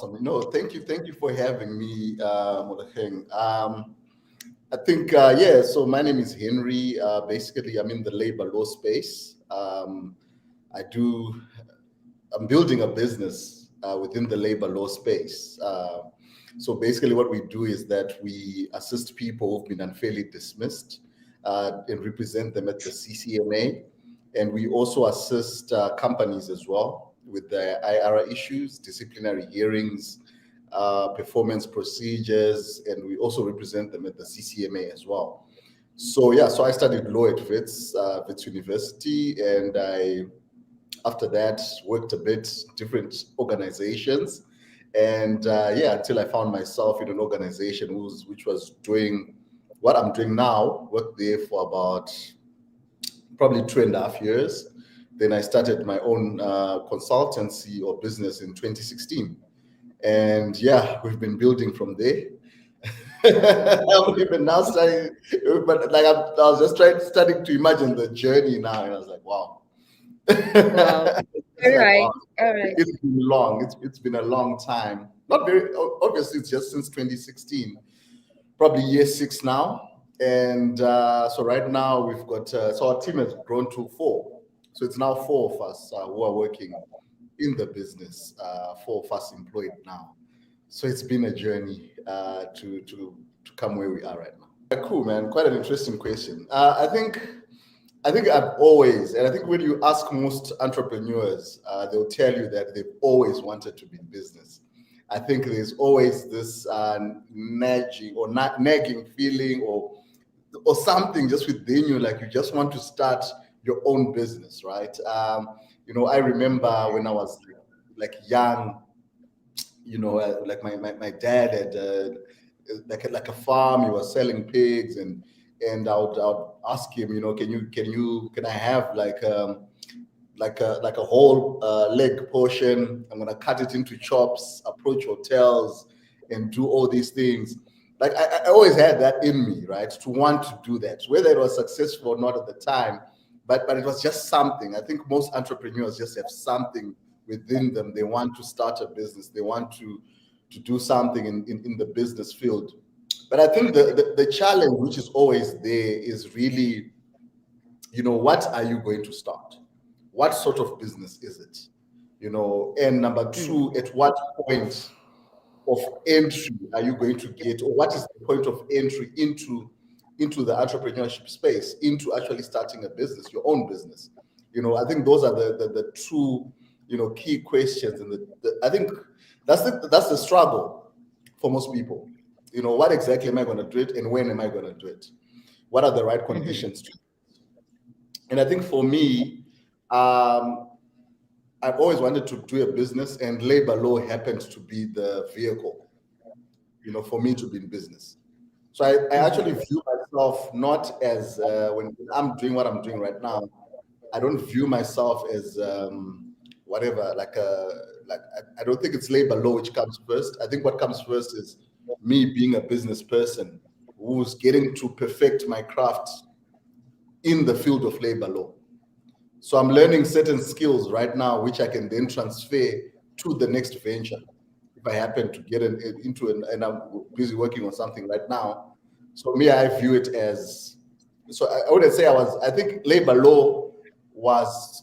No, thank you for having me, Molacheng. I think, yeah, so my name is Henry. Basically, I'm in the labor law space. I do, I'm building a business within the labor law space. So basically, what we do is that we assist people who've been unfairly dismissed and represent them at the CCMA. And we also assist companies as well with their IR issues, disciplinary hearings, performance procedures, and we also represent them at the CCMA as well. So yeah, so I studied law at Wits University, and I after that worked a bit different organizations, and yeah, until I found myself in an organization which was doing what I'm doing now. Worked there for about probably 2.5 years. Then I started my own consultancy or business in 2016. And yeah, we've been building from there. We've been now starting, but like I was just starting to imagine the journey now, and I was like, wow. Wow. It's All like, right. wow, All right. it's been long. It's been a long time. Not very obviously. It's just since 2016, probably year six now. And so right now we've got so our team has grown to four. So it's now four of us who are working in the business. Four of us employed now. So it's been a journey to come where we are right now. Cool, man. Quite an interesting question. I think I've always, and I think when you ask most entrepreneurs, they'll tell you that they've always wanted to be in business. I think there's always this nagging or nagging feeling or something just within you, like you just want to start your own business, right? I remember when I was like young, like my dad had like a farm. He was selling pigs, and I would ask him, can I have like a whole leg portion? I'm gonna cut it into chops, approach hotels, and do all these things. Like I always had that in me, right? To want to do that, whether it was successful or not at the time, but it was just something. I think most entrepreneurs just have something within them. They want to start a business. They want to do something in the business field. But I think the challenge, which is always there, is really, what are you going to start? What sort of business is it? And number Mm. two, at what point of entry are you going to get, or what is the point of entry into the entrepreneurship space, into actually starting a business, your own business? I think those are the two key questions, and I think that's the struggle for most people. What exactly am I going to do it, and when am I going to do it? What are the right Mm-hmm. conditions to? And I think for me, um, I've always wanted to do a business, and labor law happens to be the vehicle, for me to be in business. So I Mm-hmm. actually view myself not as when I'm doing what I'm doing right now. I don't view myself as whatever, like I don't think it's labor law which comes first. I think what comes first is me being a business person who's getting to perfect my craft in the field of labor law. So I'm learning certain skills right now, which I can then transfer to the next venture. If I happen to get into it, and I'm busy working on something right now. So me, I view it as, so I wouldn't say I think labor law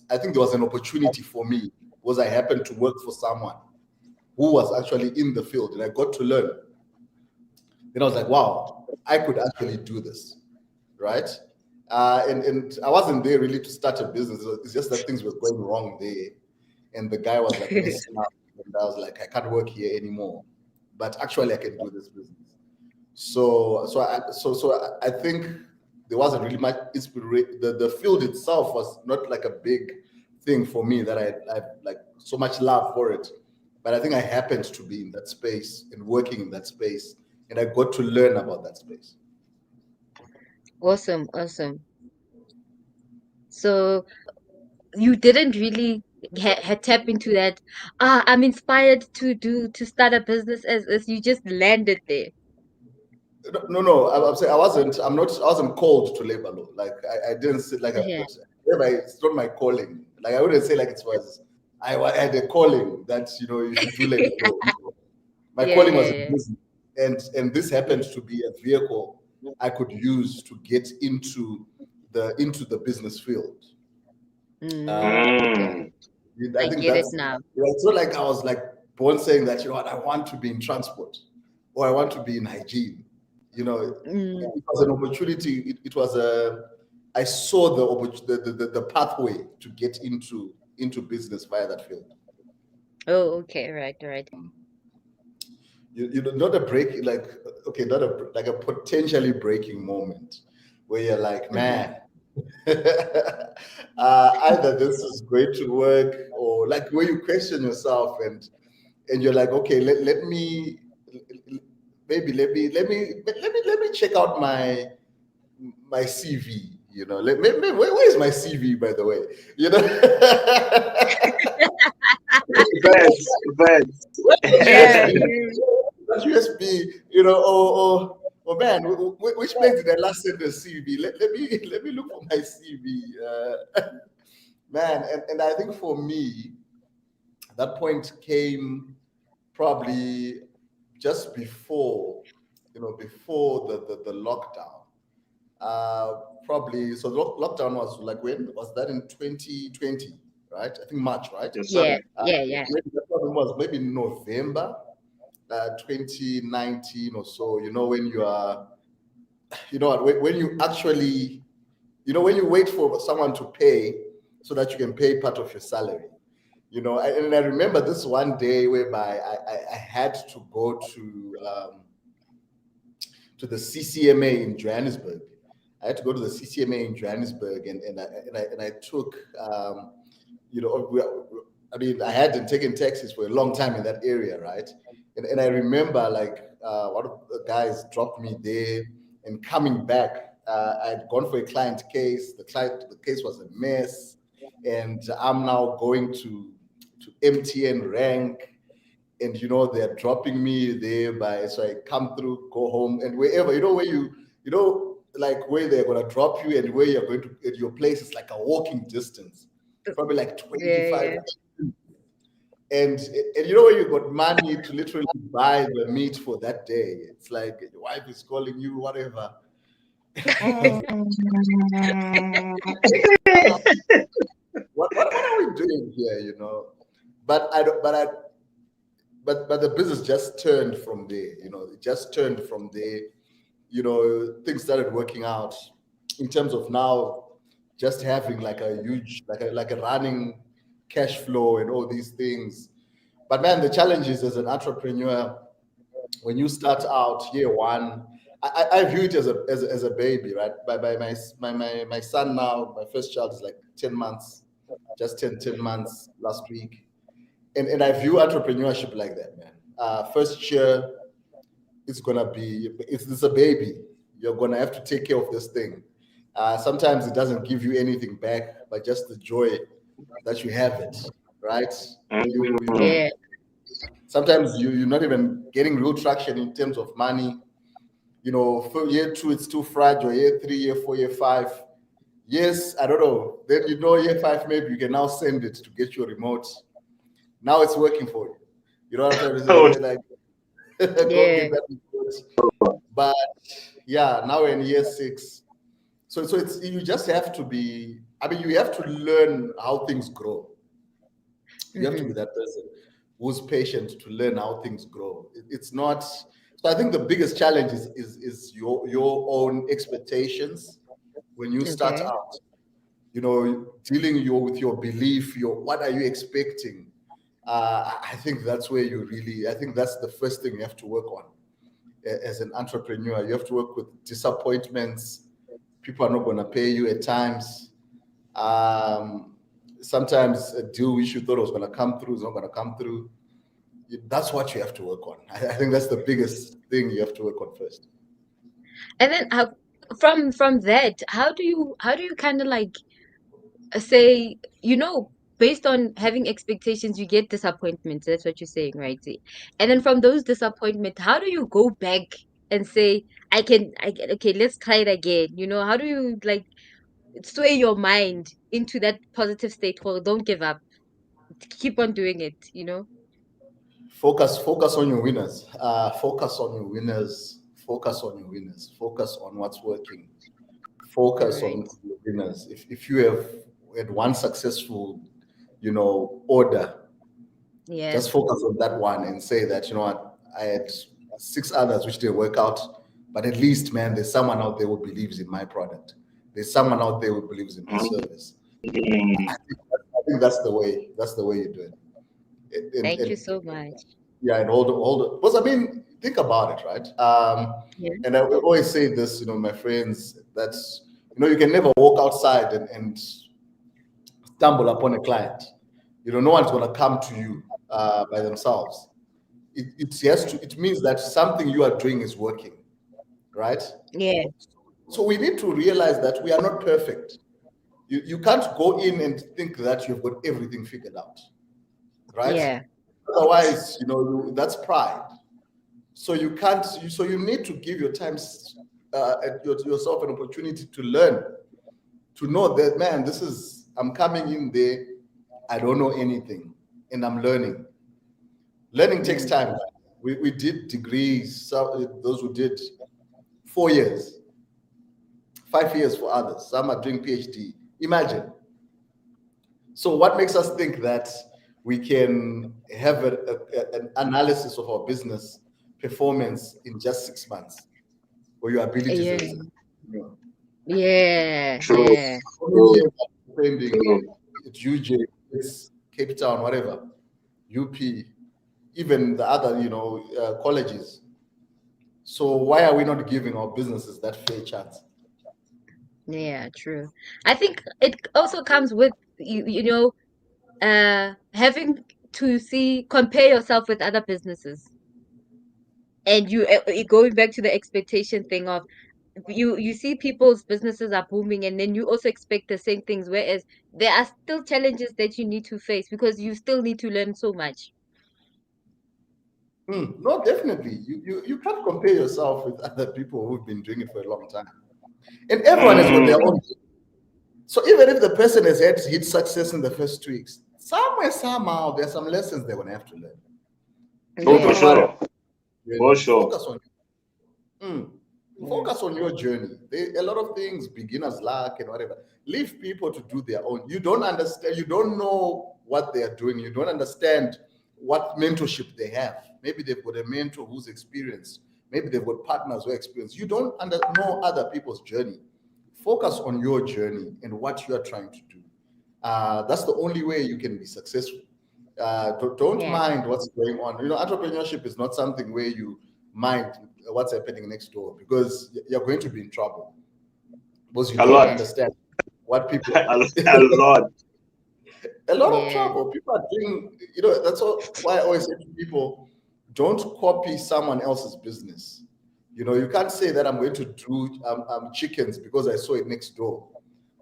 I think there was an opportunity for me, was I happened to work for someone who was actually in the field, and I got to learn. Then I was like, wow, I could actually do this, right? And I wasn't there really to start a business. It's just that things were going wrong there, and the guy was like messing up, and I was like, I can't work here anymore. But actually, I can do this business. So I think there wasn't really much inspiration. The field itself was not like a big thing for me that I like so much love for it. But I think I happened to be in that space and working in that space, and I got to learn about that space. Awesome. Awesome. So you didn't really tap into that. I'm inspired to start a business as you just landed there. No. I'm saying I wasn't. I'm not. I wasn't called to labor law. Like I didn't say like Yeah. it's not my calling. Like I wouldn't say like it was. I had a calling that you should do labor law. My Yeah, calling yeah, was in yeah. business, and this happened to be a vehicle I could use to get into the business field. Uh, Okay. I I think get it that's, now. it's not like I was like born saying that, what, I want to be in transport or I want to be in hygiene. Mm. It was an opportunity. It was I saw the pathway to get into business via that field. Oh, okay, right, right. Not a break, like, okay, not a like a potentially breaking moment where you're like, Mm-hmm. man, either this is going to work, or like where you question yourself, and you're like, okay, let me maybe let me check out my CV. Where's my CV, by the way? You know, Vets, vets. where's that Yeah, USB? yeah. That USB, or man, which place did I last send the CV? Let me look for my CV, man. And I think for me, that point came probably just before the lockdown. Probably, so the lockdown was like, when was that, in 2020, right? I think March, right? Yes, sir. Yeah, yeah, yeah. Maybe that probably was maybe November 2019 or so. When you are, when you actually, when you wait for someone to pay so that you can pay part of your salary. And I remember this one day whereby I had to go to the CCMA in Johannesburg. I had to go to the CCMA in Johannesburg, and I took, I mean, I hadn't taken taxis for a long time in that area, right? And I remember, like, one of the guys dropped me there, and coming back, I'd gone for a client case. The case was a mess, and I'm now going to MTN rank, and they're dropping me there, so I come through, go home, and wherever, where like where they're gonna drop you and where you're going to at your place is like a walking distance, probably like Yeah, 25. yeah. And when you got money to literally buy the meat for that day, it's like your wife is calling you, whatever. Wow. What are we doing here? But I don't, but the business just turned from there. It just turned from there. Things started working out in terms of now just having like a huge, like a running cash flow and all these things. But man, the challenge is, as an entrepreneur, when you start out year one, I view it as a baby, right? By my son now, my first child is like 10 months, just 10 months last week. And I view entrepreneurship like that, man. First year, it's a baby. You're gonna have to take care of this thing. Sometimes it doesn't give you anything back, but just the joy that you have it, right? You Yeah. sometimes you're not even getting real traction in terms of money. For year two, it's too fragile. Year three, year four, year five. Yes, I don't know. Then year five, maybe you can now send it to get your remote. Now it's working for you. You know what I'm trying to Oh, say? Like, go Yeah. get that remote. But yeah, now we're in year six. So it's, you just have to be. I mean, you have to learn how things grow. You have to Mm-hmm. be that person who's patient to learn how things grow. It's not. So I think the biggest challenge is your own expectations when you start Okay. out. Dealing with your belief. What are you expecting? I think that's where you really. I think that's the first thing you have to work on as an entrepreneur. You have to work with disappointments. People are not going to pay you at times. Um, Sometimes a deal which you thought was going to come through is not going to come through. That's what you have to work on. I think that's the biggest thing you have to work on first. And then from that, how do you kind of like say, based on having expectations, you get disappointments. That's what you're saying, right? See? And then from those disappointments, how do you go back and say, okay, let's try it again? How do you like sway your mind into that positive state for don't give up, keep on doing it? Focus on your winners. Focus on your winners. Focus on your winners. Focus on what's working. Focus Right. on your winners. If you have had one successful, order, Yeah. just focus on that one and say that, what, I had six others which didn't work out, but at least, man, there's someone out there who believes in my product. There's someone out there who believes in my service. I think that's the way. That's the way you do it. Thank you And so much. yeah, and hold. Because I mean, think about it, right? Yeah. And I will always say this, my friends, that's you can never walk outside and stumble upon a client. No one's gonna come to you by themselves. It means that something you are doing is working, right? Yeah. So we need to realize that we are not perfect. You can't go in and think that you've got everything figured out, right? Yeah. Otherwise, that's pride. So you can't. So you need to give yourself an opportunity to learn, to know that, man, I'm coming in there, I don't know anything, and I'm learning. Learning takes time. We did degrees. So those who did 4 years, 5 years for others. Some are doing PhD. Imagine. So what makes us think that we can have an analysis of our business performance in just 6 months, or your abilities Yeah. as a Yeah. True. Yeah. spending at UJ, it's Cape Town, whatever, UP, even the other, colleges. So why are we not giving our businesses that fair chance? Yeah. True. I think it also comes with having to compare yourself with other businesses, and going back to the expectation thing of you see people's businesses are booming, and then you also expect the same things, whereas there are still challenges that you need to face because you still need to learn so much. No, definitely. You can't compare yourself with other people who've been doing it for a long time. And everyone has got their own. So even if the person has had hit success in the first 2 weeks, somewhere, somehow, there's some lessons they're going to have to learn. Oh, for Yeah. sure. For sure. Focus on focus on your journey. A lot of things, beginner's luck and whatever. Leave people to do their own. You don't understand. You don't know what they are doing. You don't understand what mentorship they have. Maybe they've got a mentor who's experienced. Maybe they've got partners who are experienced. You don't know other people's journey. Focus on your journey and what you are trying to do. That's the only way you can be successful. Don't Yeah. mind what's going on. Entrepreneurship is not something where you mind what's happening next door, because you're going to be in trouble because you A don't lot. understand what people A lot. a lot of Yeah. trouble. People are doing, that's why I always say to people, don't copy someone else's business. You can't say that I'm going to do chickens because I saw it next door.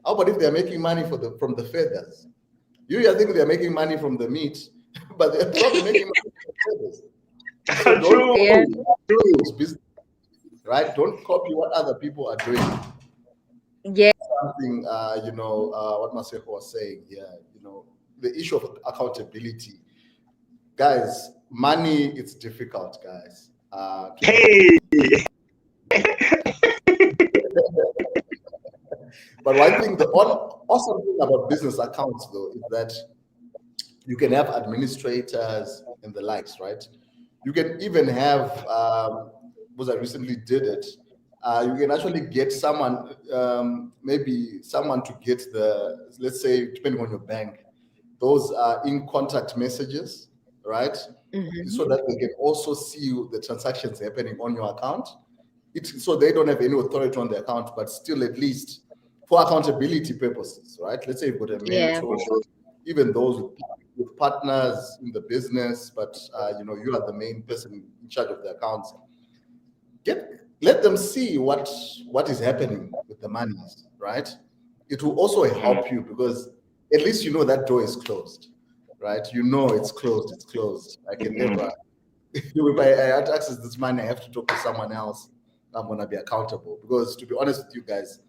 How about if they're making money from the feathers? I think they're making money from the meat, but they're probably making money from the feathers. So don't True. Yeah. copy people's business, right? Don't copy what other people are doing. Yeah. Something, what Maseko was saying here, the issue of accountability. Guys, money, it's difficult, guys. Hey. But one thing, the awesome thing about business accounts, though, is that you can have administrators and the likes, right? You can even have, because I recently did it, you can actually get someone, maybe someone to get let's say, depending on your bank, those in contact messages, right? So that they can also see the transactions happening on your account. So they don't have any authority on the account, but still, at least for accountability purposes, right? Let's say you've got a Yeah. mentor, even those with partners in the business, but you are the main person in charge of the accounts. Let them see what is happening with the monies, right? It will also help you, because at least that door is closed, right? It's closed. It's closed. I can never. If I had to access this money, I have to talk to someone else. I'm gonna be accountable, because, to be honest with you guys,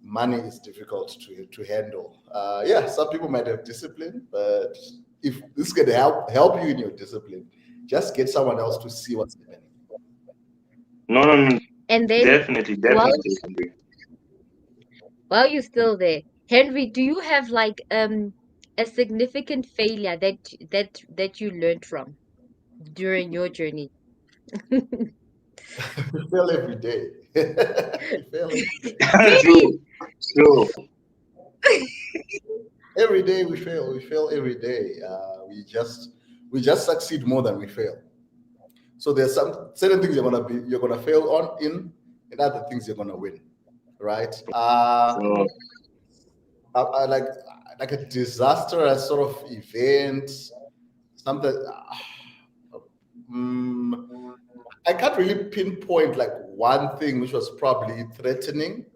money is difficult to handle. Some people might have discipline, but if this can help you in your discipline, just get someone else to see what's happening. No. And then Definitely. while you're still there, Henry, do you have like a significant failure that you learned from during your journey? We fail every day. We fail Really? True. every day. We fail. We fail every day. We just succeed more than we fail. So there's some certain things you're gonna fail on in, and other things you're gonna win, right? So, Like a disastrous sort of event, something. I can't really pinpoint like one thing which was probably threatening.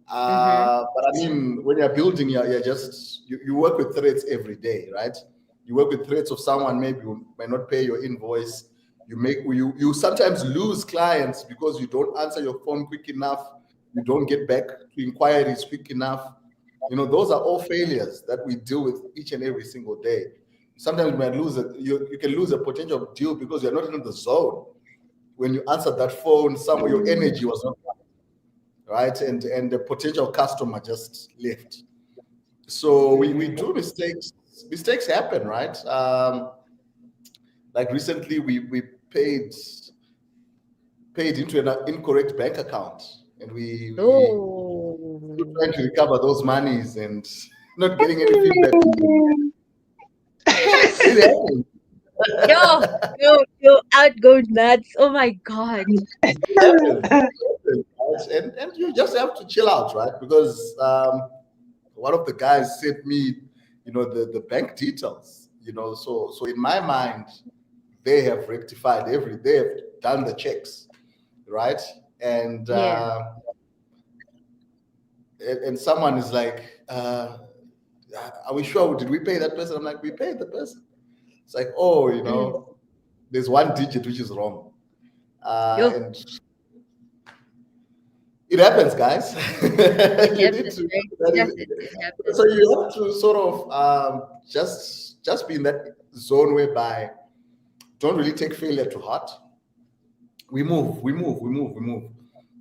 But I mean, when you're building, you work with threats every day, right? You work with threats of someone maybe who may not pay your invoice. You sometimes lose clients because you don't answer your phone quick enough. You don't get back to inquiries quick enough. Those are all failures that we deal with each and every single day. Sometimes you might you can lose a potential deal because you're not in the zone. When you answered that phone, your energy was not right, and the potential customer just left. So we do mistakes. Mistakes happen, right? Like recently, we paid into an incorrect bank account, and we trying to recover those monies and not getting any feedback. It happens. Yo, out go nuts. Oh my God. It happens. And you just have to chill out, right? Because one of the guys sent me, the bank details, so in my mind, they have rectified they have done the checks, right? And and someone is like, are we sure? Did we pay that person? I'm like, we paid the person. It's like, there's one digit which is wrong. And it happens, guys. It happens. So you have to sort of just be in that zone whereby don't really take failure to heart. We move.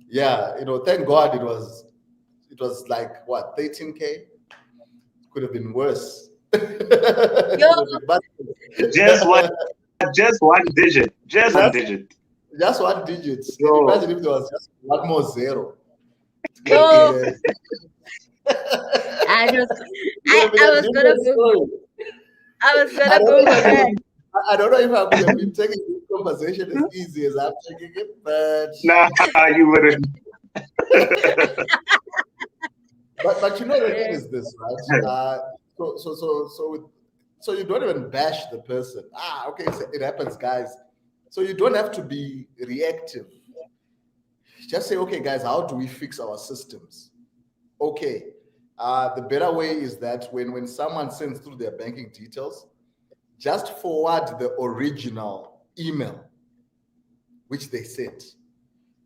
Yeah, thank God it was like what, 13K? Could have been worse. Just one digit. Just one digit. Just one digit. Imagine if there was just one more zero. I was gonna go for that. I don't know if I would have been taking this conversation as easy as I'm taking it, but you wouldn't. but the thing is this, right? So you don't even bash the person. Okay, so it happens, guys. So you don't have to be reactive. Just say, okay, guys, how do we fix our systems? Okay, the better way is that when someone sends through their banking details, just forward the original email which they sent.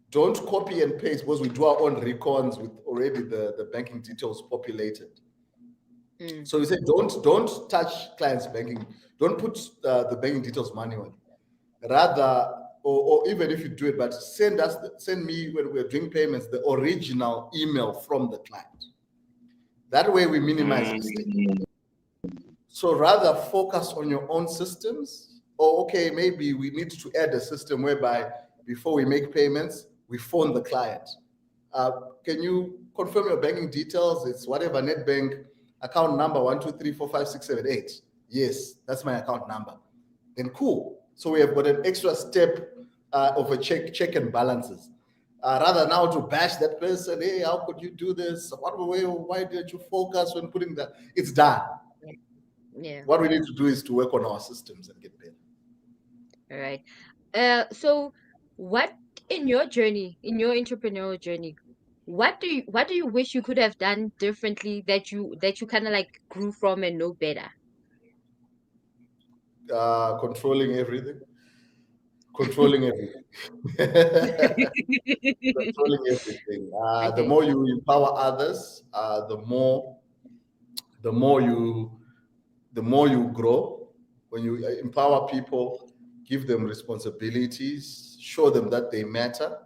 Don't copy and paste, because we do our own recons with already the banking details populated. So you say don't touch clients' banking, don't put the banking details manually. Rather, or even if you do it, but send me when we're doing payments the original email from the client. That way we minimize mistakes. So rather focus on your own systems, or okay, maybe we need to add a system whereby before we make payments, we phone the client. Can you confirm your banking details? It's whatever, NetBank, account number 1234567 Yes, that's my account number. Then cool. So we have got an extra step of a check and balances. Rather now to bash that person, hey, how could you do this? Why did you focus when putting that? It's done. Yeah. What we need to do is to work on our systems and get better. All right. So what in your journey, in your entrepreneurial journey, what do you wish you could have done differently that you kind of like grew from and know better? Controlling everything. Controlling everything. Controlling everything. Okay. The more you empower others, the more you grow. When you empower people, give them responsibilities, show them that they matter.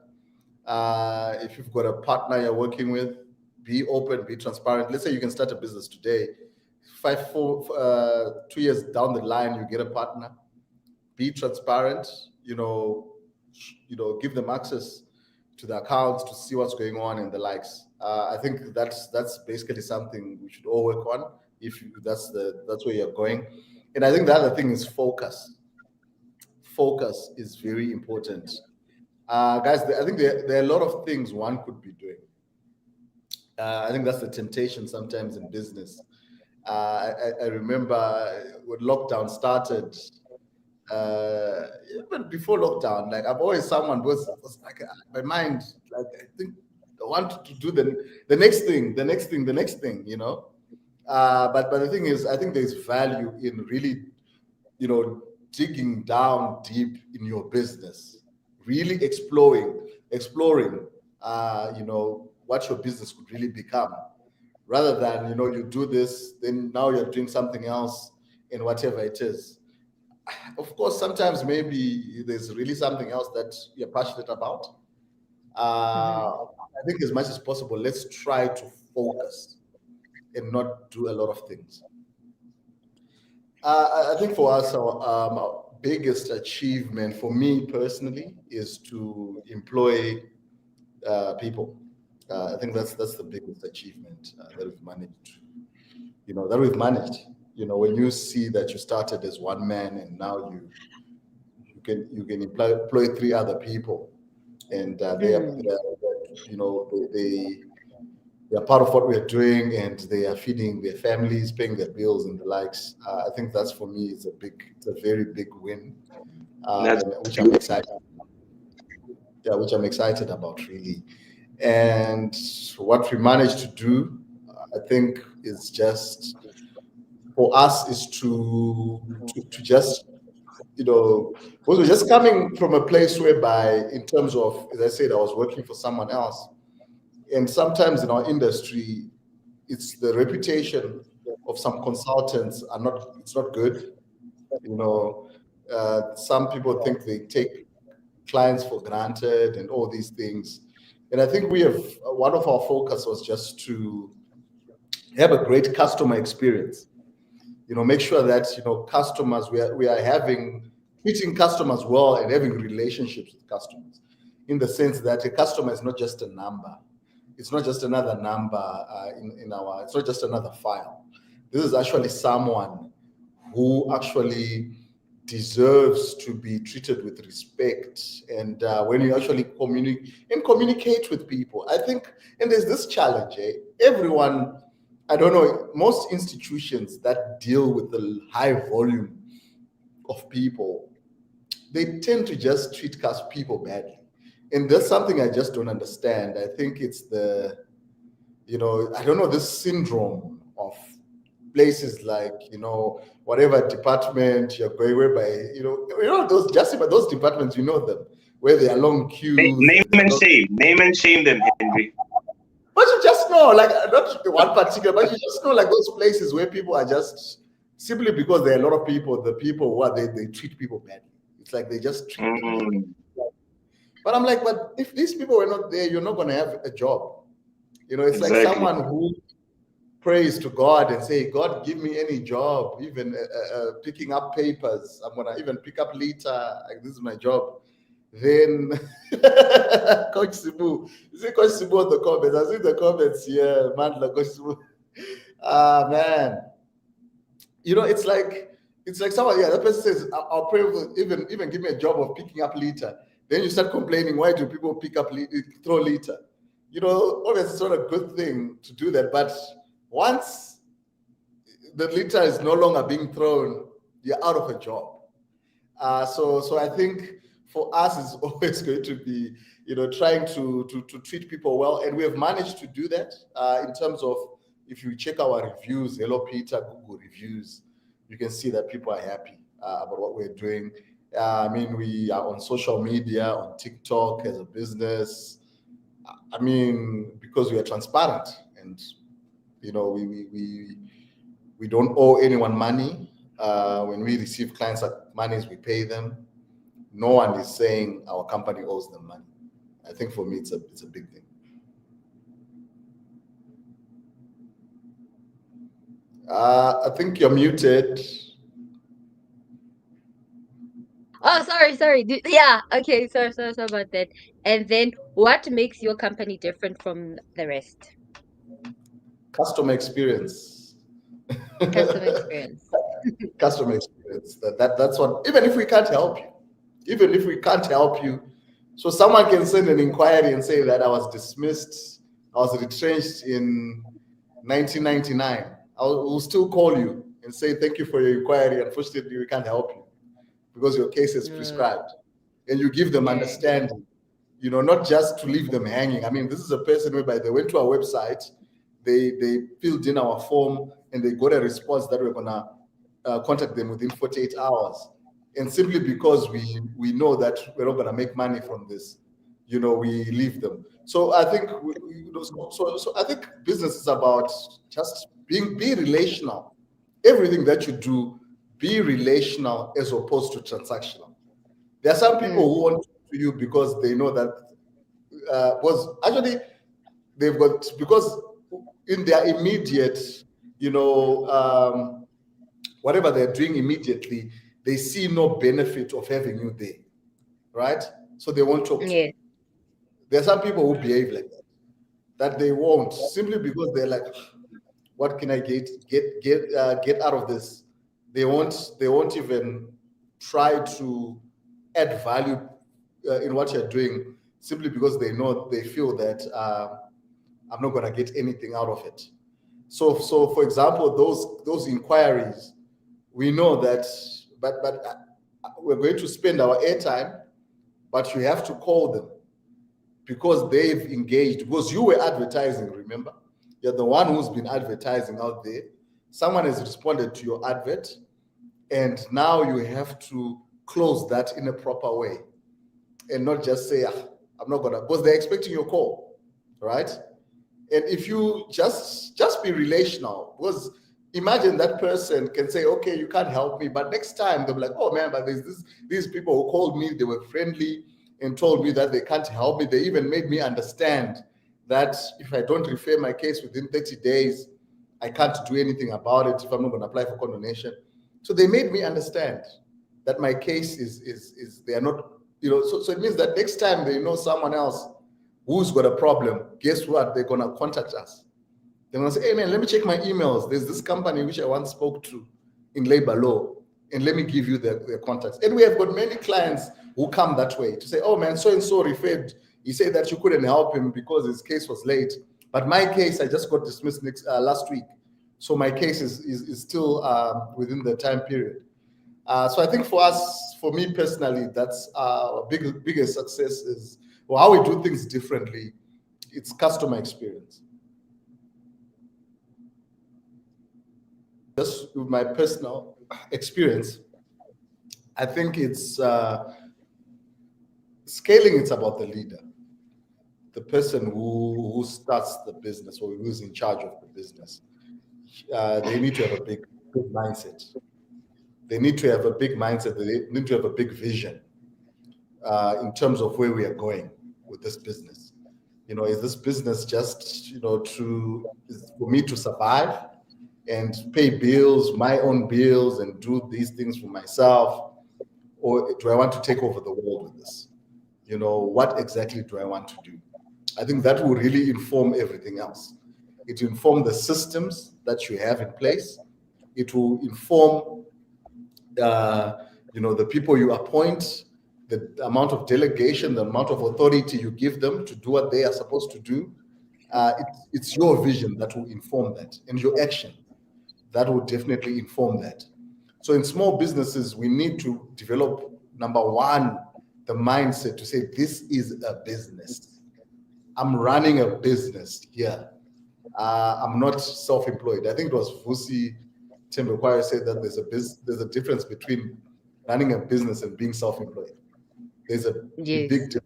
If you've got a partner you're working with, be open, be transparent. Let's say you can start a business today. 2 years down the line, you get a partner. Be transparent. Give them access to the accounts to see what's going on and the likes. I think that's basically something we should all work on if that's where you're going. And I think the other thing is focus. Focus is very important. Guys, I think there are a lot of things one could be doing. I think that's the temptation sometimes in business. I remember when lockdown started, even before lockdown, like I've always someone was like my mind, like I think I want to do the next thing, But the thing is, I think there's value in really, digging down deep in your business, really exploring, what your business could really become, rather than, you do this, then now you're doing something else in whatever it is. Of course, sometimes maybe there's really something else that you're passionate about. I think as much as possible, let's try to focus and not do a lot of things. I think for us, our biggest achievement for me personally is to employ people. I think that's the biggest achievement that we've managed. When you see that you started as one man and now you can employ 3 other people, and they are part of what we are doing, and they are feeding their families, paying their bills and the likes. I think that's, for me, it's a very big win, which I'm excited. Yeah, which I'm excited about, really. And what we managed to do, I think, is just for us is to just, because we're just coming from a place whereby, in terms of, as I said, I was working for someone else. And sometimes in our industry, it's the reputation of some consultants it's not good. Some people think they take clients for granted and all these things. And I think one of our focus was just to have a great customer experience. Make sure that, customers, we are treating customers well and having relationships with customers, in the sense that a customer is not just a number. It's not just another number it's not just another file. This is actually someone who actually deserves to be treated with respect. And when you actually communicate with people, I think, and there's this challenge, everyone, I don't know, most institutions that deal with the high volume of people, they tend to just treat people badly. And that's something I just don't understand. I think it's I don't know, this syndrome of places like, whatever department you're going, whereby, those departments, them, where there are long queues. Name and shame them, Henry. But you just know, like, not one particular, but you just know, like, those places where people are just, simply because there are a lot of people, the people, they treat people badly. It's like they just treat them badly. But I'm like, but if these people were not there, you're not going to have a job. It's Exactly. like someone who prays to God and say, God, give me any job, even picking up papers. I'm going to even pick up litter. Like, this is my job. Then Coach Sibu, you see Coach Sibu on the comments. I see the comments here, Mandla, Coach Sibu. Man, it's like someone, that person says, I'll pray for, even give me a job of picking up litter. Then you start complaining, why do people throw litter? Obviously it's not a good thing to do that, but once the litter is no longer being thrown, you're out of a job. So I think for us, it's always going to be, trying to treat people well. And we have managed to do that in terms of, if you check our reviews, Hello Peter, Google reviews, you can see that people are happy about what we're doing. We are on social media, on TikTok as a business. Because we are transparent, and we don't owe anyone money. When we receive clients' monies, we pay them. no one is saying our company owes them money. I think for me, it's a big thing. I think you're muted. Oh, sorry. Yeah, okay, sorry about that. And then what makes your company different from the rest? Customer experience. Customer experience. Customer experience. That's what, even if we can't help you, so someone can send an inquiry and say that I was dismissed, I was retrenched in 1999. We'll still call you and say, thank you for your inquiry. Unfortunately, we can't help you because your case is prescribed. And you give them understanding, not just to leave them hanging. I mean, this is a person whereby they went to our website, they filled in our form, and they got a response that we're going to contact them within 48 hours. And simply because we know that we're not going to make money from this, we leave them. So I think so I think business is about just be relational. Everything that you do, be relational as opposed to transactional. There are some people who want to you because they know that they've got, because in their immediate, whatever they're doing immediately, they see no benefit of having you there, right? So they won't talk to you. There are some people who behave like that they won't, simply because they're like, what can I get out of this? They won't even try to add value in what you're doing, simply because they feel that I'm not going to get anything out of it. So for example, those inquiries, we know that, but we're going to spend our airtime, but you have to call them because they've engaged, because you were advertising, remember? You're the one who's been advertising out there. Someone has responded to your advert, and now you have to close that in a proper way and not just say, I'm not gonna, because they're expecting your call, right? And if you just be relational, because imagine that person can say, okay, you can't help me, but next time they'll be like, oh man, but there's these people who called me, they were friendly and told me that they can't help me. They even made me understand that if I don't refer my case within 30 days, I can't do anything about it if I'm not going to apply for condonation. So they made me understand that my case is they are not, so it means that next time they know someone else who's got a problem, guess what? They're going to contact us. They're going to say, hey man, let me check my emails. There's this company which I once spoke to in labor law, and let me give you their contacts. And we have got many clients who come that way to say, oh man, so-and-so referred, he said that you couldn't help him because his case was late. But my case, I just got dismissed last week. So my case is still within the time period. So I think for me personally, that's our biggest success is, well, how we do things differently. It's customer experience. Just with my personal experience, I think it's scaling. It's about the leader, the person who starts the business or who's in charge of the business. They need to have a big mindset. They need to have a big mindset. They need to have a big vision in terms of where we are going with this business. Is this business just, is for me to survive and pay bills, my own bills, and do these things for myself? Or do I want to take over the world with this? What exactly do I want to do? I think that will really inform everything else. It will inform the systems that you have in place. It will inform, the people you appoint, the amount of delegation, the amount of authority you give them to do what they are supposed to do. It's your vision that will inform that, and your action that will definitely inform that. So in small businesses, we need to develop, number one, the mindset to say, this is a business. I'm running a business here. I'm not self-employed. I think it was Vusi Tembekwaya said that there's a difference between running a business and being self-employed. There's a big difference.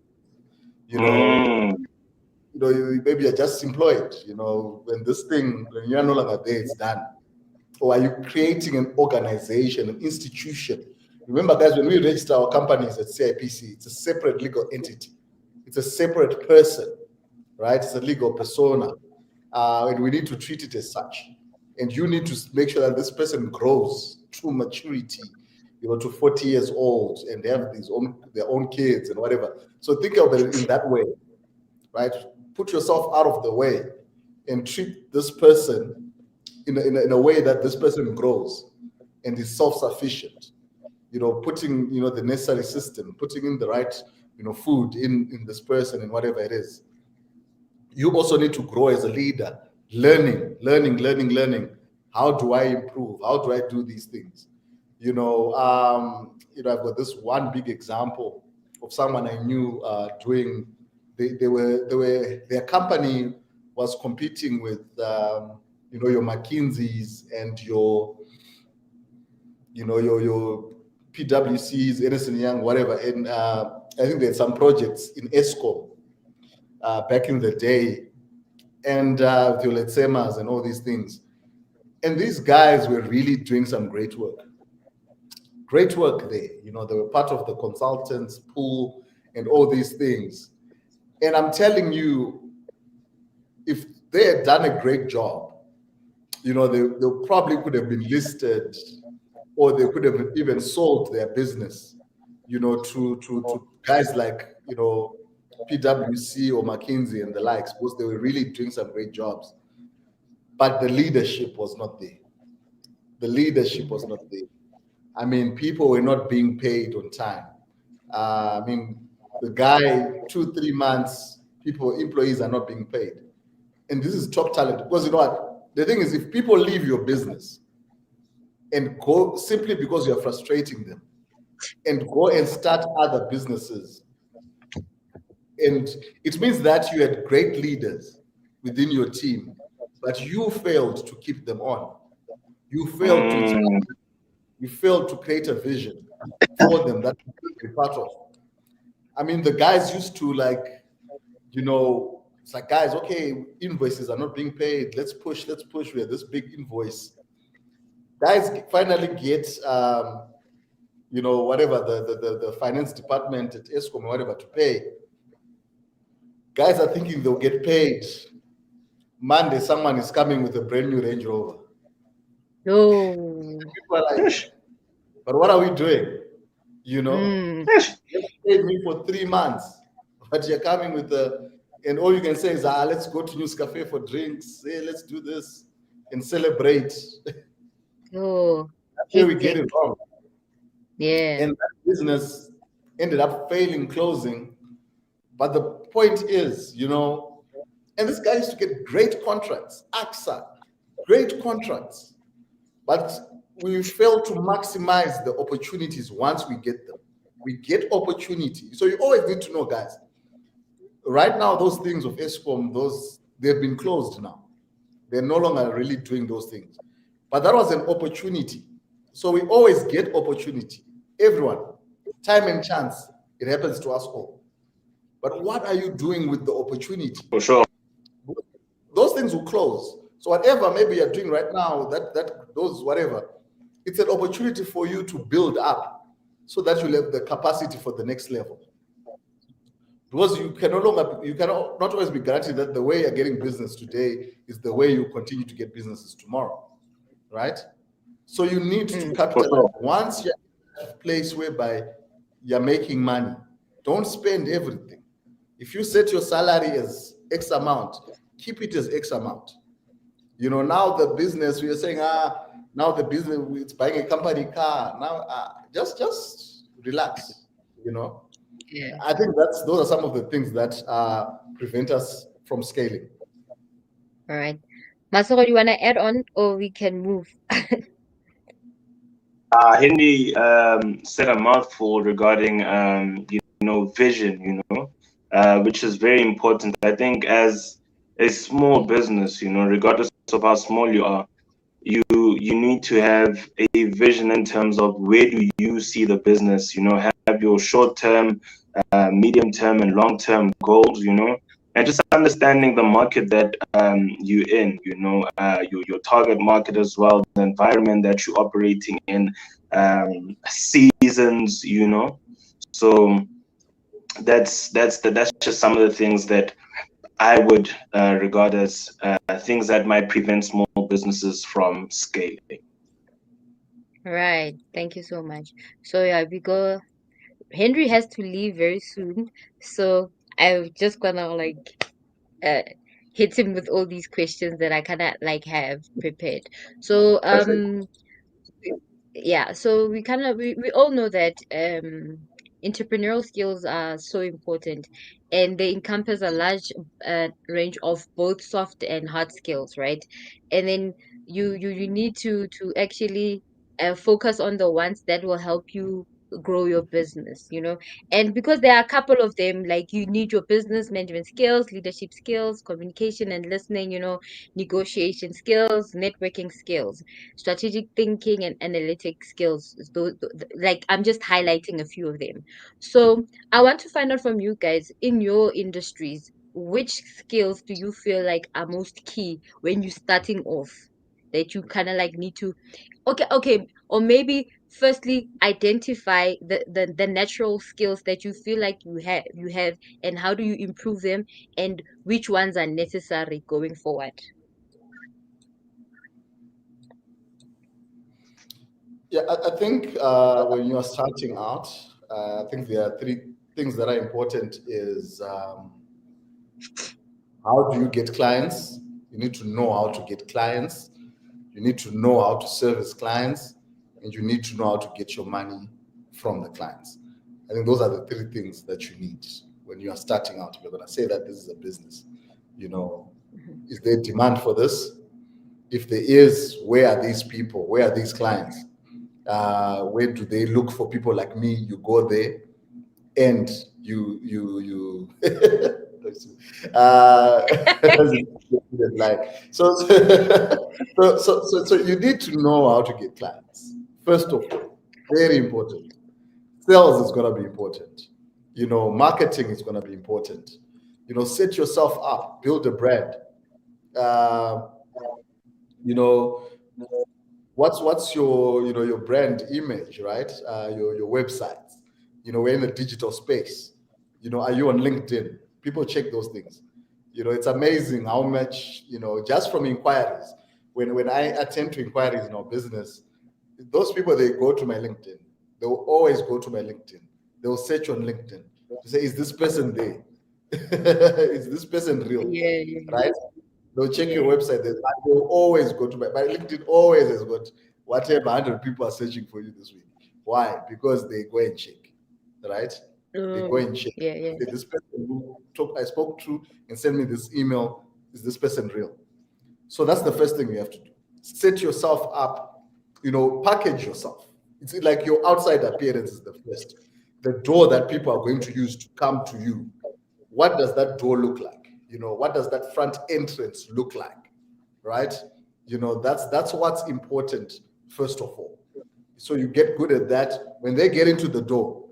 Maybe you're just employed, when you're no longer there, it's done. Or are you creating an organization, an institution Remember, guys, when we register our companies at CIPC, it's a separate legal entity. It's a separate person, right? It's a legal persona. And we need to treat it as such. And you need to make sure that this person grows to maturity, to 40 years old, and they have their own kids and whatever. So think of it in that way, right? Put yourself out of the way and treat this person in a way that this person grows and is self-sufficient. Putting the necessary system, putting in the right food in this person and whatever it is. You also need to grow as a leader, learning. How do I improve? How do I do these things? I've got this one big example of someone I knew doing. Their company was competing with your McKinsey's and your PwC's, Ernst & Young, whatever. And I think they had some projects in ESCOM back in the day, and Violet Semas and all these things. And these guys were really doing some great work. Great work there. They were part of the consultants pool and all these things. And I'm telling you, if they had done a great job, they probably could have been listed, or they could have even sold their business, to guys like, PwC or McKinsey and the likes, because they were really doing some great jobs. But the leadership was not there. The leadership was not there. I mean, people were not being paid on time. The guy, 2-3 months, employees are not being paid. And this is top talent, because you know what? The thing is, if people leave your business and go simply because you're frustrating them, and go and start other businesses, and it means that you had great leaders within your team, but you failed to keep them on. You failed to create a vision for them that you could be part of. I mean, the guys used to it's like, guys, okay, invoices are not being paid. Let's push. We have this big invoice. Guys finally get, whatever, the finance department at ESCOM or whatever to pay. Guys are thinking they'll get paid. Monday, someone is coming with a brand new Range Rover. No. People are like, but what are we doing? You paid me for 3 months, but you're coming with and all you can say is, let's go to News Cafe for drinks. Hey, let's do this and celebrate. Oh, that's where we get it wrong. Yeah. And that business ended up failing, closing. But the point is, and this guy used to get great contracts, AXA, great contracts. But we fail to maximize the opportunities once we get them. We get opportunity. So you always need to know, guys, right now, those things of ESCOM, they've been closed now. They're no longer really doing those things. But that was an opportunity. So we always get opportunity. Everyone, time and chance, it happens to us all. But what are you doing with the opportunity? For sure. Those things will close. So whatever maybe you're doing right now, whatever, it's an opportunity for you to build up so that you'll have the capacity for the next level. Because you cannot always be guaranteed that the way you're getting business today is the way you continue to get businesses tomorrow, right? So you need to capitalize. Once you're at a place whereby you're making money, don't spend everything. If you set your salary as X amount, keep it as X amount. Now the business, we are saying, now the business, it's buying a company car. Now, just relax, Yeah. I think those are some of the things that prevent us from scaling. All right. Masoro, you want to add on, or we can move? Henry said a mouthful regarding, vision, which is very important. I think as a small business, regardless of how small you are, you need to have a vision in terms of where do you see the business, have your short-term, medium-term, and long-term goals, and just understanding the market that you're in, your target market as well, the environment that you're operating in, seasons, So that's just some of the things that I would regard as things that might prevent small businesses from scaling. Right. Thank you so much. So yeah, Henry has to leave very soon. So I'm just gonna uh hit him with all these questions that I kinda have prepared. So Perfect. yeah, so we all know that entrepreneurial skills are so important, and they encompass a large range of both soft and hard skills, right? And then you need to actually focus on the ones that will help you grow your business, and because there are a couple of them, like you need your business management skills, leadership skills, communication and listening, negotiation skills, networking skills, strategic thinking and analytic skills. Like I'm just highlighting a few of them. So I want to find out from you guys, in your industries, which skills do you feel like are most key when you're starting off, that you kind of need to, okay, or maybe firstly identify the natural skills that you feel like you have, and how do you improve them, and which ones are necessary going forward. Yeah, I think when you are starting out, I think there are three things that are important. Is how do you get clients? You need to know how to get clients. You need to know how to service clients, and you need to know how to get your money from the clients. I think those are the three things that you need when you are starting out. If you're going to say that this is a business, you know, Mhm. is there demand for this? If there is, where are these people? Where are these clients? Where do they look for people like me? You go there, and you uh like so you need to know how to get clients first of all. Very important. Sales is going to be important. Marketing is going to be important. Set yourself up, build a brand. uh, you know what's your your brand image, right? Your website. We're in a digital space. Are you on LinkedIn? People check those things. It's amazing how much, just from inquiries. When I attend to inquiries in our business, those people, they go to my LinkedIn. They will always go to my LinkedIn. They will search on LinkedIn to say, is this person there? Is this person real? Yeah, yeah, Right? They'll check your yeah. website. They'll always go to my LinkedIn. Always has got whatever 100 people are searching for you this week. Why? Because they go and check, right? They go and check. Yeah, yeah. Say, this person who I spoke to and sent me this email, is this person real? So that's the first thing you have to do. Set yourself up. Package yourself. It's like your outside appearance is the first. The door that people are going to use to come to you. What does that door look like? What does that front entrance look like? Right? That's what's important first of all. So you get good at that. When they get into the door,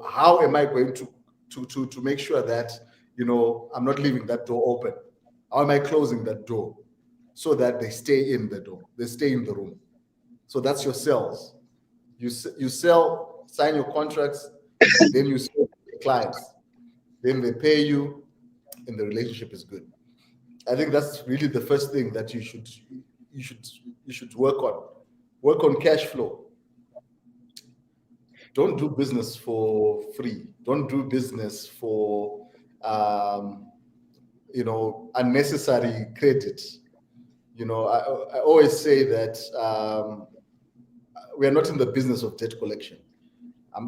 how am I going to make sure that I'm not leaving that door open? How am I closing that door so that they stay in the door, they stay in the room? So that's your sales. You sell, sign your contracts, then you sell to the clients, then they pay you, and the relationship is good. I think that's really the first thing that you should you should work on. Work on cash flow. Don't do business for free. Don't do business for unnecessary credit. I always say that we are not in the business of debt collection.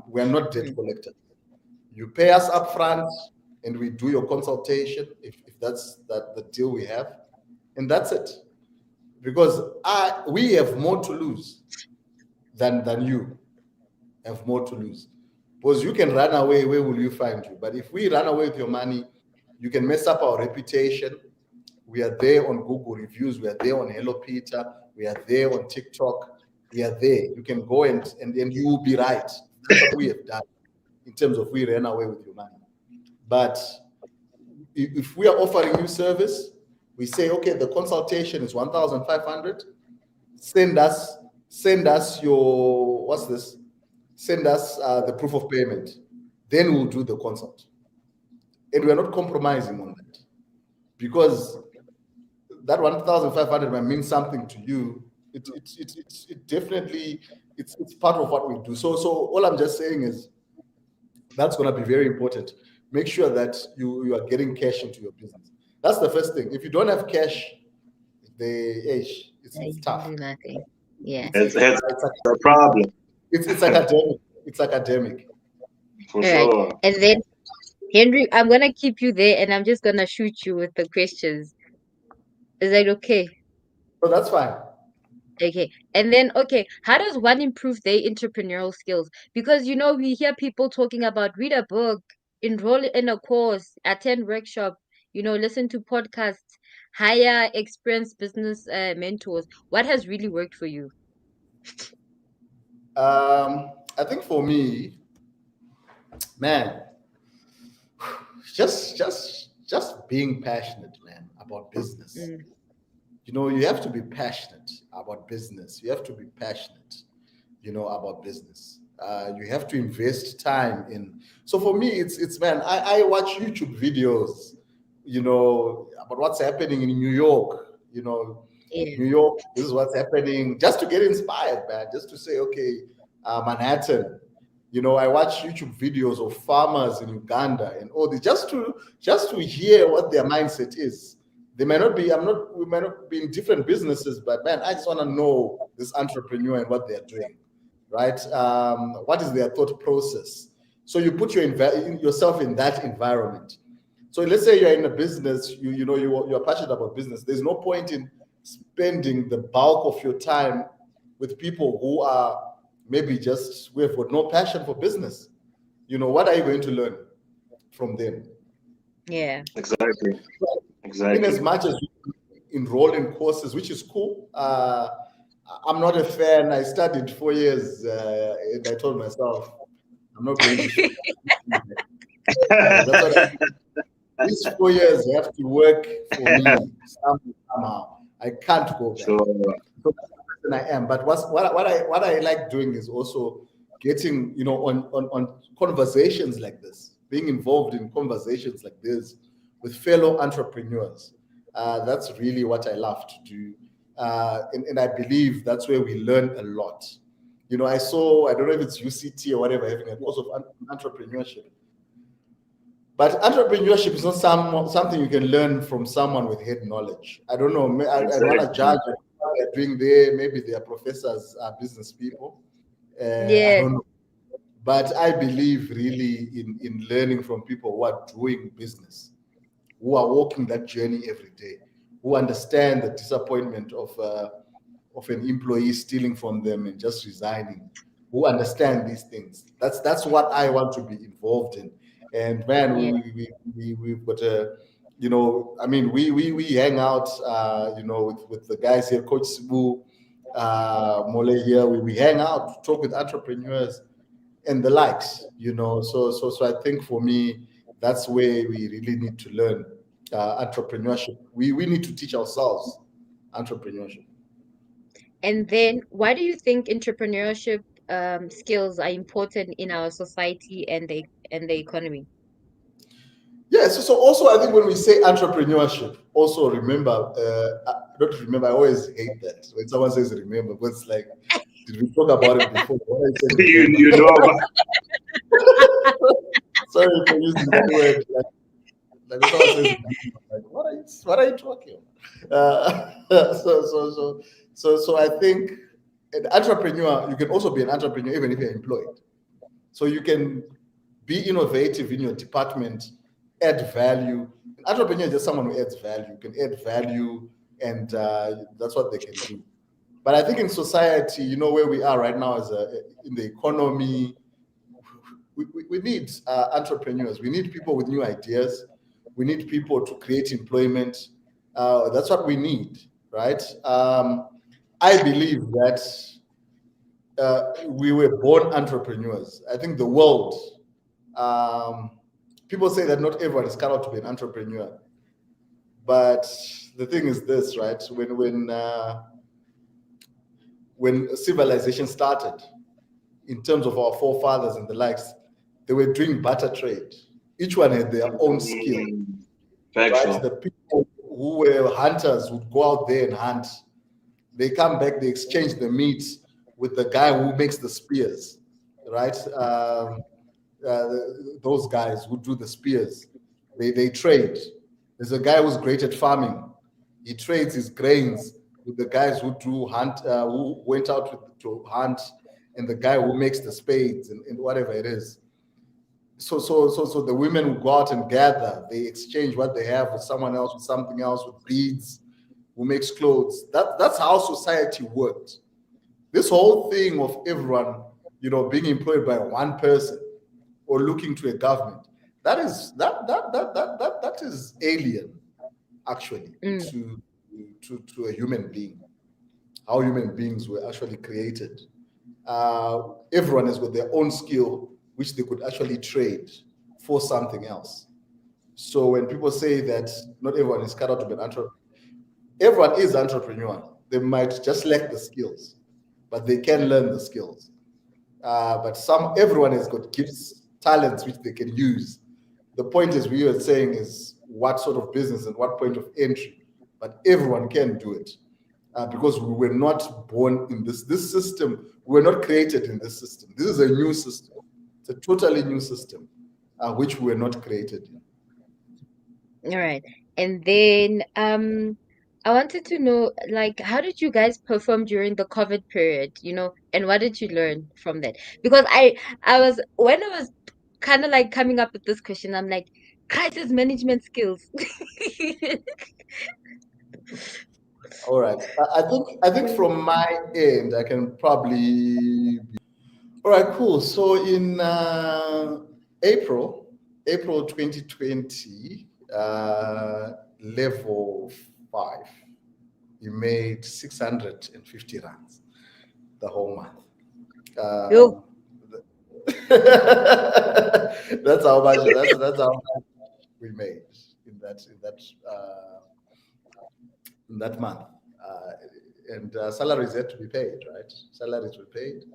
We are not debt Mm. collectors. You pay us upfront, and we do your consultation if that's the deal we have, and that's it. Because we have more to lose than you have more to lose. Because you can run away, where will you find you? But if we run away with your money, you can mess up our reputation. We are there on Google reviews. We are there on Hello Peter. We are there on TikTok. We are there. You can go and you will be right. That's what we have done in terms of we ran away with your money. But if we are offering you service, we say, okay, the consultation is 1,500. Send us your, what's this? Send us the proof of payment. Then we'll do the consult. And we're not compromising on that, because that 1,500 might mean something to you. It definitely, it's part of what we do. So all I'm just saying is that's going to be very important. Make sure that you are getting cash into your business. That's the first thing. If you don't have cash, it's tough. Do nothing. Yeah. It's a problem. It's academic. It's academic. For All right. sure. And then, Henry, I'm gonna keep you there, and I'm just gonna shoot you with the questions. Is that okay? So that's fine. Okay. And then, okay, how does one improve their entrepreneurial skills? Because, we hear people talking about read a book, enroll in a course, attend workshop, listen to podcasts, hire experienced business mentors. What has really worked for you? I think for me, man, just being passionate, man, about business. Mm. You have to be passionate about business. You have to be passionate, about business. You have to invest time in. So for me, it's man, I watch YouTube videos, about what's happening in New York. Yeah. New York, this is what's happening, just to get inspired, man. Just to say, okay, Manhattan. I watch YouTube videos of farmers in Uganda and all this, just to hear what their mindset is. They might not be, we might not be in different businesses, but man, I just want to know this entrepreneur and what they're doing, right? What is their thought process? So you put yourself in that environment. So let's say you're in a business, you're passionate about business. There's no point in spending the bulk of your time with people who are maybe we have got no passion for business. What are you going to learn from them? Yeah. Exactly. In as much as you enroll in courses, which is cool, I'm not a fan. I studied 4 years, and I told myself, I'm not going to. That's what these 4 years have to work for me somehow. I can't go back. Sure. So that's the person I am. But what I like doing is also getting, on conversations like this, being involved in conversations like this with fellow entrepreneurs. That's really what I love to do. And I believe that's where we learn a lot. I don't know if it's UCT or whatever, having a course of entrepreneurship. But entrepreneurship is not something you can learn from someone with head knowledge. I don't know. I don't want to judge what they're doing there. Maybe they are professors, business people. Yeah. I don't know. But I believe really in learning from people who are doing business, who are walking that journey every day, who understand the disappointment of an employee stealing from them and just resigning, who understand these things. That's what I want to be involved in. And man, we've got a, we hang out, with the guys here, Coach Sibu, Mole here. We hang out, talk with entrepreneurs and the likes, So I think for me, that's where we really need to learn entrepreneurship. We need to teach ourselves entrepreneurship. And then, why do you think entrepreneurship skills are important in our society and the economy? Yeah, so also I think when we say entrepreneurship, also remember, I always hate that when someone says remember, but it's like, did we talk about it before? You know. Sorry for using that word. Like when someone says, like, what are you talking about? So I think an entrepreneur, you can also be an entrepreneur even if you're employed. So you can be innovative in your department, add value. An entrepreneur is just someone who adds value. You can add value, and that's what they can do. But I think in society, where we are right now in the economy, we need entrepreneurs. We need people with new ideas. We need people to create employment. That's what we need, right? I believe that we were born entrepreneurs. I think the world people say that not everyone is cut out to be an entrepreneur. But the thing is this, right? When civilization started, in terms of our forefathers and the likes, they were doing barter trade. Each one had their own skill, right? The people who were hunters would go out there and hunt. They come back, they exchange the meat with the guy who makes the spears, right? Those guys who do the spears, they trade. There's a guy who's great at farming. He trades his grains with the guys who do hunt, who went out to hunt, and the guy who makes the spades and whatever it is. So the women who go out and gather, they exchange what they have with someone else, with something else, with beads, who makes clothes. That's how society worked. This whole thing of everyone, being employed by one person or looking to a government, that is alien, actually, to a human being. How human beings were actually created. Everyone has got their own skill, which they could actually trade for something else. So when people say that not everyone is cut out to be an entrepreneur, everyone is entrepreneurial. They might just lack the skills, but they can learn the skills. But everyone has got gifts, talents which they can use. The point is, we were saying, is what sort of business and what point of entry. But everyone can do it, because we were not born in this system. We were not created in this system. This is a new system. It's a totally new system, which we were not created in. All right. And then I wanted to know, like, how did you guys perform during the COVID period, and what did you learn from that? Because when I was kind of like coming up with this question, I'm like, crisis management skills. All right. I think from my end, I can probably. All right, cool. So in April 2020, level 5, you made 650 rands the whole month. Yo. That's how much. That's how much we made in that month. And salaries had to be paid, right? Salaries were paid.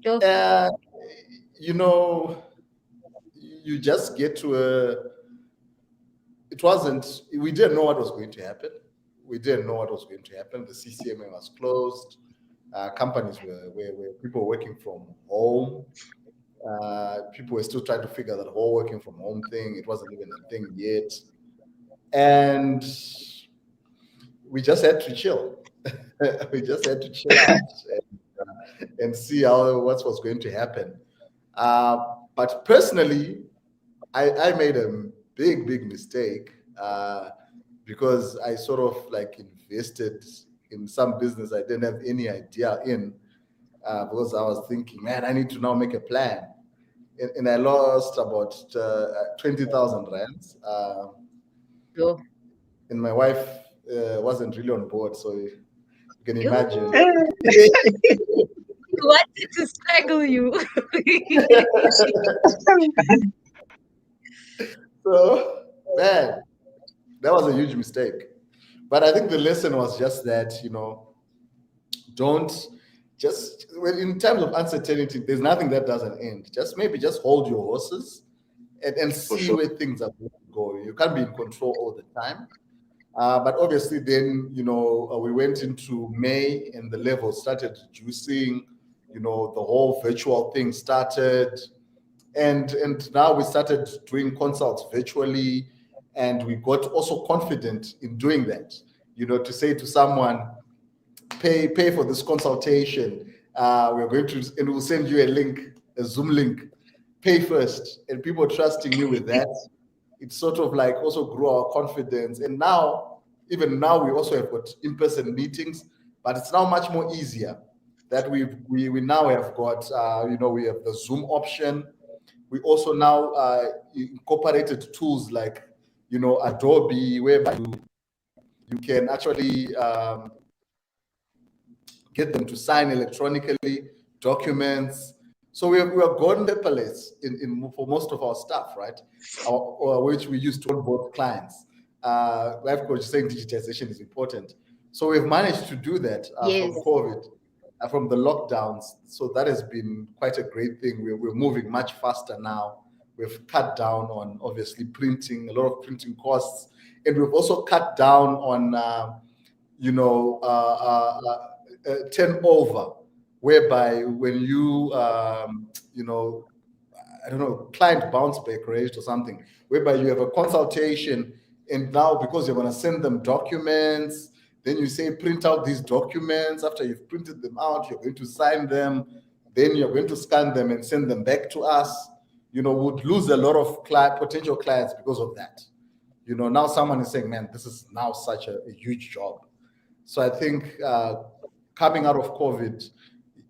Yo. You just get to we didn't know what was going to happen. The CCMA was closed. Companies were people working from home. People were still trying to figure that whole working from home thing. It wasn't even a thing yet. And we just had to chill. We just had to chill out and see what was going to happen. But personally, I made a big mistake, because I sort of like invested in some business I didn't have any idea in, because I was thinking, man, I need to now make a plan. And I lost about 20,000 rands. And my wife wasn't really on board, so you can imagine. He wanted to strangle you. So, man, that was a huge mistake. But I think the lesson was just that, don't just, in terms of uncertainty, there's nothing that doesn't end. Just hold your horses and see where things are going to go. You can't be in control all the time. But obviously then, we went into May and the levels started reducing, the whole virtual thing started. And now we started doing consults virtually, and we got also confident in doing that, to say to someone, pay for this consultation. We're going to, and we'll send you a link, a Zoom link, pay first. And people trusting me with that. It sort of like also grew our confidence. And now, even now, we also have got in-person meetings, but it's now much more easier that we now have got, we have the Zoom option. We also now incorporated tools like, Adobe, whereby you can actually get them to sign electronically documents. So we are golden paperless for most of our stuff, right? Which we use to onboard clients. Life coach is saying digitization is important. So we've managed to do that Yes. from COVID, from the lockdowns. So that has been quite a great thing. We're moving much faster now. We've cut down on obviously printing, a lot of printing costs, and we've also cut down on turnover, whereby when you I don't know, client bounce back rate or something, whereby you have a consultation, and now because you're going to send them documents, then you say print out these documents. After you've printed them out, you're going to sign them, then you're going to scan them and send them back to us. Would lose a lot of potential clients because of that. Now someone is saying, man, this is now such a huge job. So I think coming out of COVID,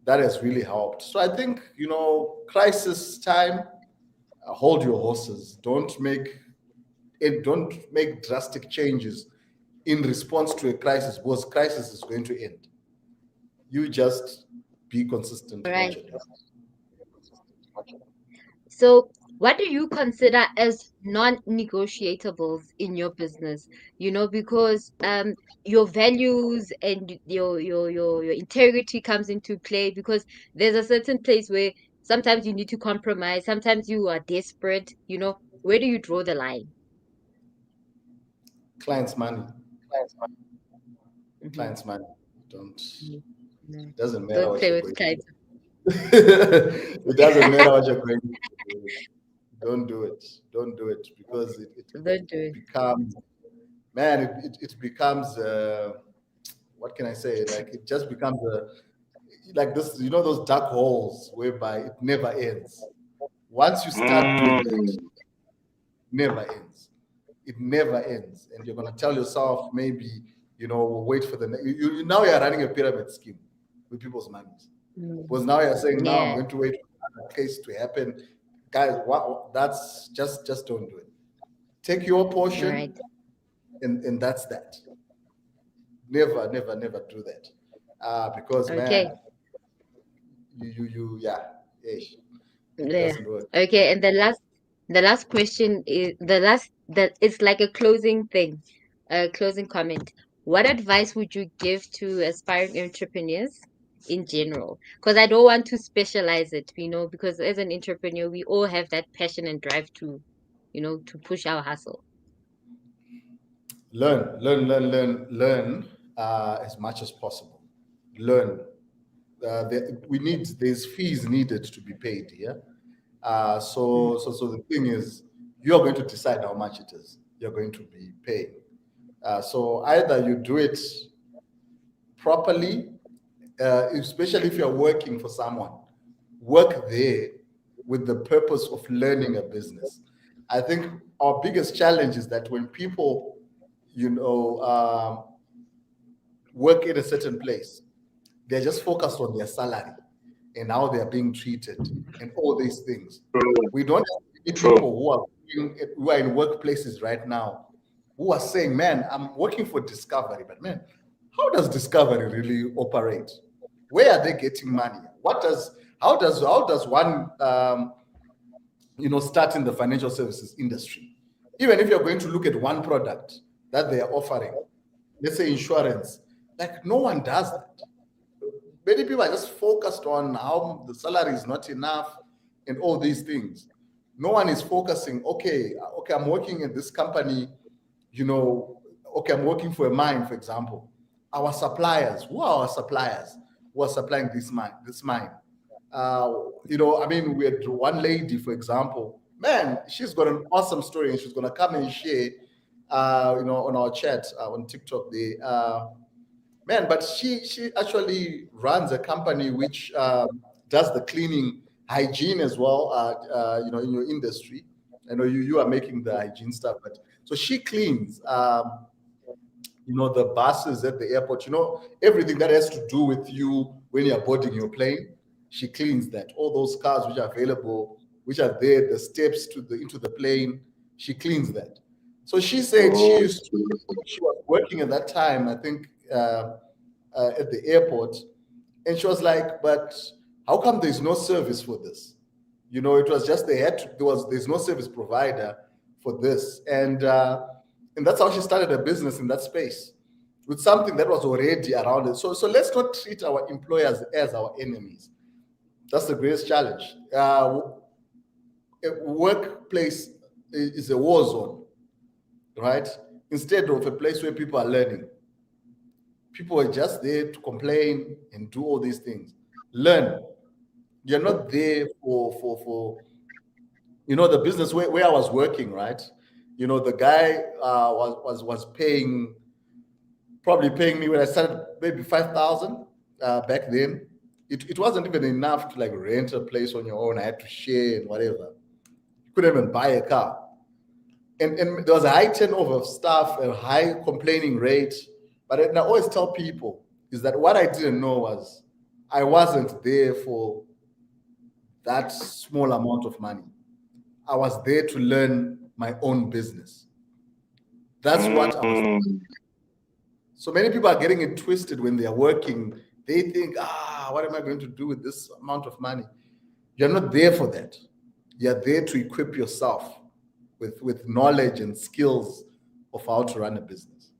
that has really helped. So I think, crisis time, hold your horses. Don't make drastic changes in response to a crisis, because crisis is going to end. You just be consistent in what you're doing. So, what do you consider as non-negotiables in your business? Because your values and your integrity comes into play, because there's a certain place where sometimes you need to compromise, sometimes you are desperate, where do you draw the line? Clients' money. Mhm. Clients' money. Don't. No. It doesn't matter Don't what play you're with going clients. It doesn't matter what you're going to do. Don't do it. Don't do it, because Don't do it. becomes, man, it becomes, what can I say? Like, it just becomes like this, those dark holes whereby it never ends. Once you start doing that, it never ends. It never ends. And you're going to tell yourself, maybe, we'll wait for the now you're running a pyramid scheme with people's monies. Because now you're saying, now I'm going to wait for a case to happen. Guys, that's just don't do it. Take your portion, Right. and that's that. Never do that. Because Okay. man, it Yeah. doesn't work. Okay, and the last question is that it's like a closing thing, a closing comment. What advice would you give to aspiring entrepreneurs in general? Because I don't want to specialize it, because as an entrepreneur, we all have that passion and drive to push our hustle. Learn as much as possible. Learn. There's fees needed to be paid here. So the thing is, you're going to decide how much it is you're going to be paying. So either you do it properly, especially if you're working for someone, work there with the purpose of learning a business. I think our biggest challenge is that when people, work in a certain place, they're just focused on their salary and how they're being treated and all these things. We don't have many people who are in workplaces right now who are saying, man, I'm working for Discovery, but man, how does Discovery really operate? Where are they getting money? How does one start in the financial services industry? Even if you're going to look at one product that they are offering, let's say insurance, like no one does that. Many people are just focused on how the salary is not enough and all these things. No one is focusing, okay, I'm working in this company, I'm working for a mine, for example. Our suppliers, who are our suppliers who are supplying this mine? We had one lady, for example, man, she's got an awesome story, and she's going to come and share, on our chat on TikTok there. Man, but she actually runs a company which does the cleaning hygiene as well. In your industry, I know you are making the hygiene stuff, but so she cleans. The buses at the airport. Everything that has to do with you when you're boarding your plane. She cleans that. All those cars which are available, which are there, the steps into the plane. She cleans that. So she said she was working at that time, I think, at the airport, and she was like, but how come there's no service for this? You know, it was just there's no service provider for this, and that's how she started a business in that space with something that was already around it. So let's not treat our employers as our enemies. That's the greatest challenge. A workplace is a war zone, right? Instead of a place where people are learning. People are just there to complain and do all these things. Learn. You're not there for the business where I was working, right? The guy was probably paying me when I started maybe 5,000 back then. It wasn't even enough to like rent a place on your own. I had to share and whatever. You couldn't even buy a car. And there was a high turnover of staff, a high complaining rate. But I always tell people is that what I didn't know was I wasn't there for that small amount of money. I was there to learn my own business. That's what I was. So many people are getting it twisted when they are working. They think, what am I going to do with this amount of money? You're not there for that. You're there to equip yourself with knowledge and skills of how to run a business.